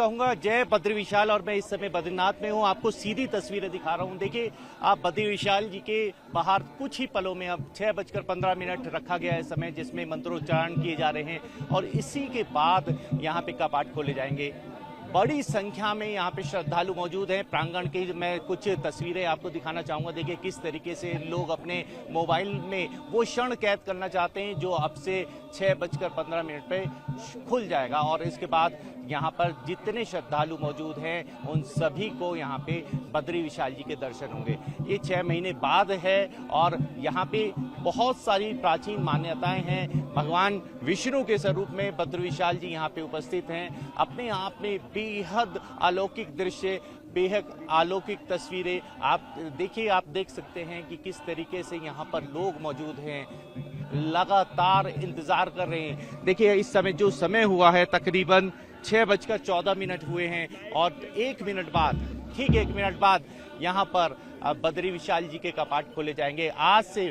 कहूंगा जय बद्री विशाल। और मैं इस समय बद्रीनाथ में हूं, आपको सीधी तस्वीरें दिखा रहा हूं। देखिए आप बद्री विशाल जी के बाहर कुछ ही पलों में अब 6:15 रखा गया है समय, जिसमें मंत्रोच्चारण किए जा रहे हैं और इसी के बाद यहाँ पे कपाट खोले जाएंगे। बड़ी संख्या में यहाँ पे श्रद्धालु मौजूद हैं। प्रांगण की मैं कुछ तस्वीरें आपको दिखाना चाहूंगा। देखिए किस तरीके से लोग अपने मोबाइल में वो क्षण कैद करना चाहते हैं जो अब से 6:15 पे खुल जाएगा। और इसके बाद यहाँ पर जितने श्रद्धालु मौजूद हैं उन सभी को यहाँ पे बद्री विशाल जी के दर्शन होंगे। ये 6 महीने बाद है और यहाँ पे बहुत सारी प्राचीन मान्यताएं हैं। भगवान विष्णु के स्वरूप में बद्री विशाल जी यहाँ पे उपस्थित हैं। अपने आप में बेहद अलौकिक दृश्य, बेहद अलौकिक तस्वीरें आप देखिए। आप देख सकते हैं कि किस तरीके से यहाँ पर लोग मौजूद हैं, लगातार इंतजार कर रहे हैं। देखिए इस समय जो समय हुआ है तकरीबन 6:14 हुए हैं और 1 मिनट बाद, ठीक 1 मिनट बाद यहाँ पर बद्री विशाल जी के कपाट खोले जाएंगे। आज से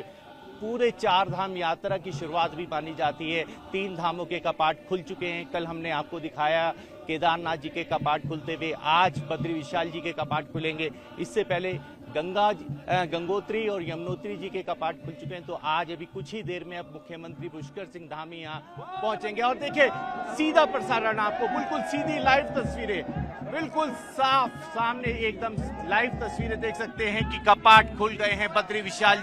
पूरे 4 धाम यात्रा की शुरुआत भी मानी जाती है। 3 धामों के कपाट खुल चुके हैं। कल हमने आपको दिखाया केदारनाथ जी के कपाट खुलते हुए, आज बद्री विशाल जी के कपाट खुलेंगे। इससे पहले गंगोत्री और यमुनोत्री जी के कपाट खुल चुके हैं। तो आज अभी कुछ ही देर में अब मुख्यमंत्री पुष्कर सिंह धामी यहाँ पहुंचेंगे और देखिए सीधा प्रसारण, आपको बिल्कुल सीधी लाइव तस्वीरें, बिल्कुल साफ सामने एकदम लाइव तस्वीरें देख सकते हैं कि कपाट खुल गए हैं। बद्री विशाल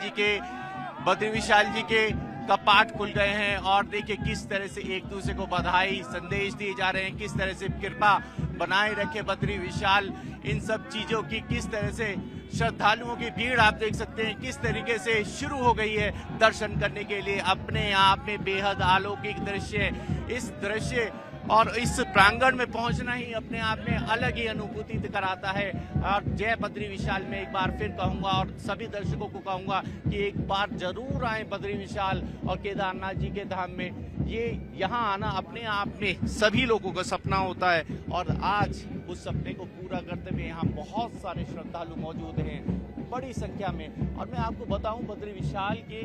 जी के कपाट खुल गए हैं और देखिए किस तरह से एक दूसरे को बधाई संदेश दिए जा रहे हैं, किस तरह से कृपा बनाए रखे बद्री विशाल। इन सब चीजों की किस तरह से श्रद्धालुओं की भीड़ आप देख सकते हैं किस तरीके से शुरू हो गई है दर्शन करने के लिए। अपने आप में बेहद अलौकिक दृश्य, इस दृश्य और इस प्रांगण में पहुंचना ही अपने आप में अलग ही अनुभूति कराता है। और जय बद्री विशाल में एक बार फिर कहूंगा और सभी दर्शकों को कहूंगा कि एक बार जरूर आए बद्री विशाल और केदारनाथ जी के धाम में। ये यहाँ आना अपने आप में सभी लोगों का सपना होता है और आज उस सपने को पूरा करते हुए यहाँ बहुत सारे श्रद्धालु मौजूद हैं बड़ी संख्या में। और मैं आपको बताऊं बद्री विशाल के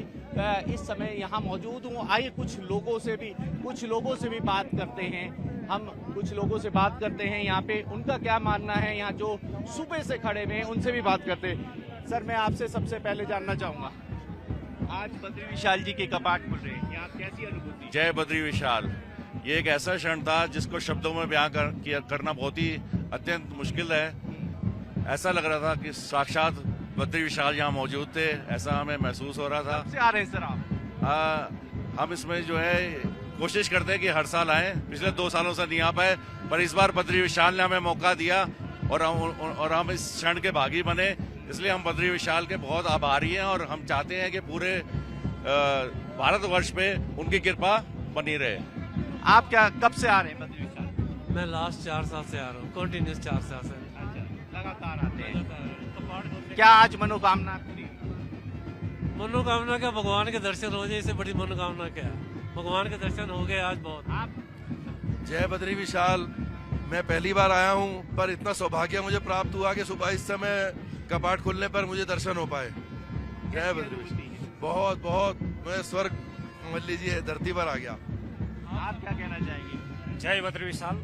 इस समय यहाँ मौजूद हूँ। आइए कुछ लोगों से भी बात करते हैं। हम कुछ लोगों से बात करते हैं यहाँ पे, उनका क्या मानना है, यहाँ जो सुबह से खड़े हुए हैं उनसे भी बात करते हैं। सर मैं आपसे सबसे पहले जानना चाहूंगा, आज बद्री विशाल जी के कपाट खुल रहे हैं, यहाँ कैसी अनुभूति? जय बद्री विशाल, ये एक ऐसा क्षण था जिसको शब्दों में बयां करना बहुत ही अत्यंत मुश्किल है। ऐसा लग रहा था कि साक्षात बद्री विशाल यहाँ मौजूद थे, ऐसा हमें महसूस हो रहा था। कब से आ रहे हैं सर आप? हम इसमें जो है कोशिश करते हैं कि हर साल आए। पिछले 2 सालों से नहीं आ पाए, पर इस बार बद्री विशाल ने हमें मौका दिया और हम इस क्षण के भागी बने। इसलिए हम बद्री विशाल के बहुत आभारी हैं और हम चाहते हैं कि पूरे भारतवर्ष पे उनकी कृपा बनी रहे। आप क्या कब से आ रहे हैं बद्री विशाल? मैं लास्ट 4 साल से आ रहा हूँ, कंटिन्यूस 4 साल से। अच्छा, लगातार आते हैं। क्या आज मनोकामना पूरी? मनोकामना क्या, भगवान के दर्शन हो जाए, इससे बड़ी मनोकामना क्या है। भगवान के दर्शन हो गए आज बहुत। आप? जय बद्री विशाल, मैं पहली बार आया हूँ पर इतना सौभाग्य मुझे प्राप्त हुआ कि सुबह इस समय कपाट खुलने पर मुझे दर्शन हो पाए। जय बद्री विशाल, बहुत बहुत मैं स्वर्ग समझ लीजिए धरती पर आ गया। आप क्या कहना चाहेंगे? जय बद्री विशाल,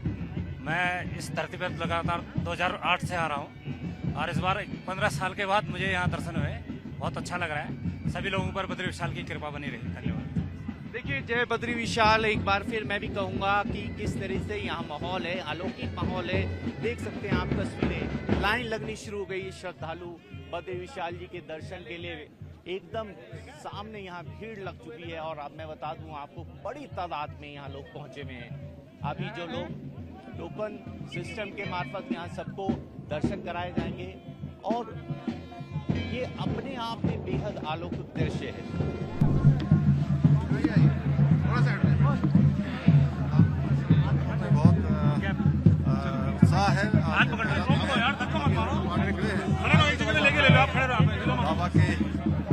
मैं इस धरती पर लगातार 2008 से आ रहा हूँ और इस बार 15 साल के बाद मुझे यहाँ दर्शन हुए, बहुत अच्छा लग रहा है। सभी लोगों पर बद्री विशाल की कृपा बनी रही। धन्यवाद। देखिए जय बद्री विशाल, एक बार फिर मैं भी कहूंगा कि किस तरह से यहाँ माहौल है, अलौकिक माहौल है। देख सकते हैं आप तस्वीरें, लाइन लगनी शुरू हो गई। श्रद्धालु बद्री विशाल जी के दर्शन के लिए एकदम सामने यहाँ भीड़ लग चुकी है और अब मैं बता दूं आपको बड़ी तादाद में यहाँ लोग पहुंचे हुए हैं। अभी जो लोग टोकन सिस्टम के मार्फत यहाँ सबको दर्शन कराए जाएंगे और ये अपने आप में बेहद अलौकिक दृश्य है। बहुत उत्साह है बाबा के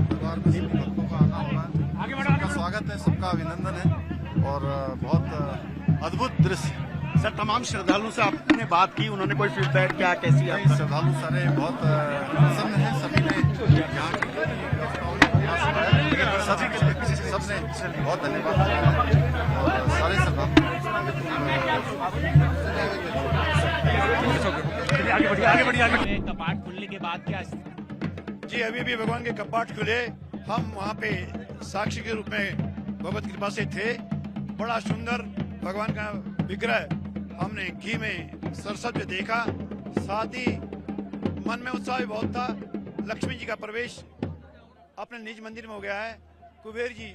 दरबार में सभी भक्तों का आना होना है। सबका स्वागत है, सबका अभिनंदन है और बहुत अद्भुत दृश्य। सर तमाम श्रद्धालुओं से आपने बात की, उन्होंने कोई फीडबैक क्या, कैसी है? श्रद्धालु सारे बहुत प्रसन्न हैं, सभी ने सबने बहुत धन्यवाद और सारे श्रद्धालु कपाट खुलने के बाद क्या जी अभी भी भगवान के कपाट खुले, हम वहाँ पे साक्षी के रूप में भगवत कृपा से थे। बड़ा सुंदर भगवान का विग्रह हमने घी में सरसत में देखा, साथ ही मन में उत्साह भी बहुत था। लक्ष्मी जी का प्रवेश अपने निज मंदिर में हो गया है, कुबेर जी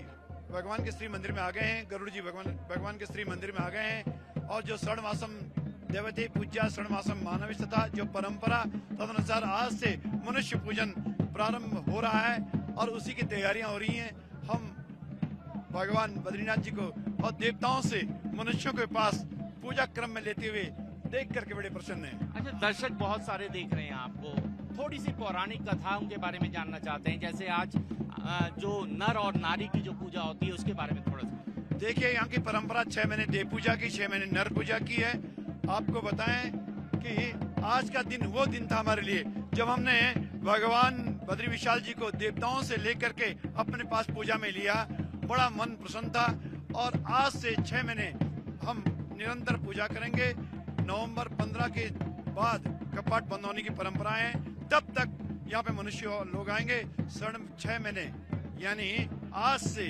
भगवान के श्री मंदिर में आ गए हैं, गरुड़ जी भगवान के श्री मंदिर में आ गए हैं, और जो शरणमासम देवते पूज्या शरणमासम मानविश तथा जो परंपरा तदनुसार आज से मनुष्य पूजन प्रारंभ हो रहा है और उसी की तैयारियां हो रही हैं। हम भगवान बद्रीनाथ जी को और देवताओं से मनुष्यों के पास पूजा क्रम में लेते हुए देख करके बड़े प्रसन्न हैं। अच्छा, दर्शक बहुत सारे देख रहे हैं आपको, थोड़ी सी पौराणिक कथाओं के बारे में जानना चाहते हैं, जैसे आज जो नर और नारी की जो पूजा होती है उसके बारे में थोड़ा सा। देखिए, यहाँ की परंपरा 6 महीने देव पूजा की, 6 महीने नर पूजा की है। आपको बताएं कि आज का दिन वो दिन था हमारे लिए जब हमने भगवान बद्री विशाल जी को देवताओं से लेकर के अपने पास पूजा में लिया। बड़ा मन प्रसन्न था और आज से 6 महीने हम निरंतर पूजा करेंगे। नवंबर 15 के बाद कपाट बंद होने की परंपरा है, तब तक यहाँ पे मनुष्य लोग आएंगे। 6 महीने यानी आज से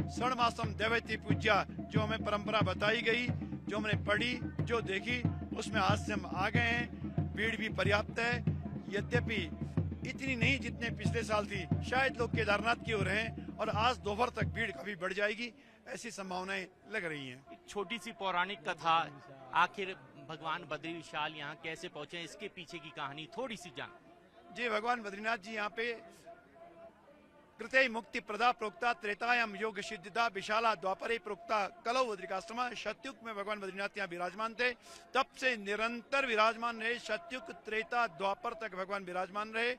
शरणमासम दैवती पूजा जो हमें परंपरा बताई गई, जो हमने पढ़ी, जो देखी, उसमें आज से हम आ गए हैं। भीड़ भी पर्याप्त है, यद्यपि इतनी नहीं जितने पिछले साल थी। शायद लोग केदारनाथ की ओर हैं और आज दोपहर तक भीड़ काफी बढ़ जाएगी, ऐसी संभावनाएं लग रही हैं। एक छोटी सी पौराणिक कथा, आखिर भगवान बद्री विशाल यहाँ कैसे पहुंचे, इसके पीछे की कहानी थोड़ी सी जान। जी, भगवान बद्रीनाथ जी यहाँ पे कृते मुक्ति प्रदा प्रोक्ता त्रेतायाम योग सिद्धिदा विशाला द्वापरे प्रोक्ता कलौ बद्रिकाश्रमा। सत्युग में भगवान बद्रीनाथ यहाँ विराजमान थे, तब से निरंतर विराजमान रहे। सत्युग त्रेता द्वापर तक भगवान विराजमान रहे।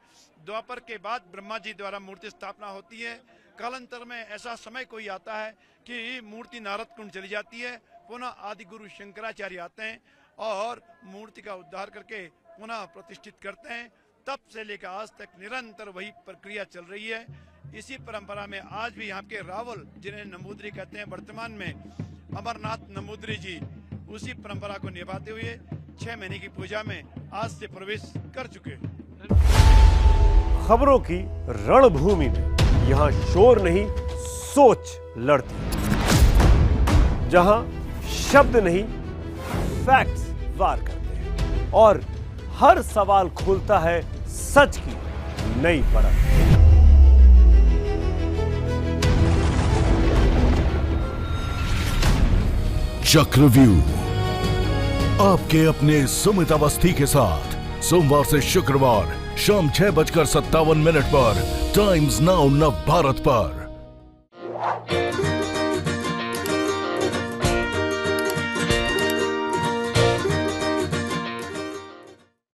द्वापर के बाद ब्रह्मा जी द्वारा मूर्ति स्थापना होती है। कालांतर में ऐसा समय कोई आता है कि मूर्ति नारद कुंड चली जाती है, पुनः आदि गुरु शंकराचार्य आते हैं और मूर्ति का उद्धार करके पुनः प्रतिष्ठित करते हैं। तब से लेकर आज तक निरंतर वही प्रक्रिया चल रही है। इसी परंपरा में आज भी यहाँ के रावल, जिन्हें नमूद्री कहते हैं, वर्तमान में अमरनाथ नमूद्री जी उसी परंपरा को निभाते हुए 6 महीने की पूजा में आज से प्रवेश कर चुके हैं। खबरों की रणभूमि में यहाँ शोर नहीं, सोच लड़ती है। जहां शब्द नहीं, फैक्ट्स वार करते हैं और हर सवाल खोलता है सच की नई परत। चक्रव्यूह आपके अपने सुमित अवस्थी के साथ सोमवार से शुक्रवार शाम 6:57 पर टाइम्स नाउ नव भारत पर।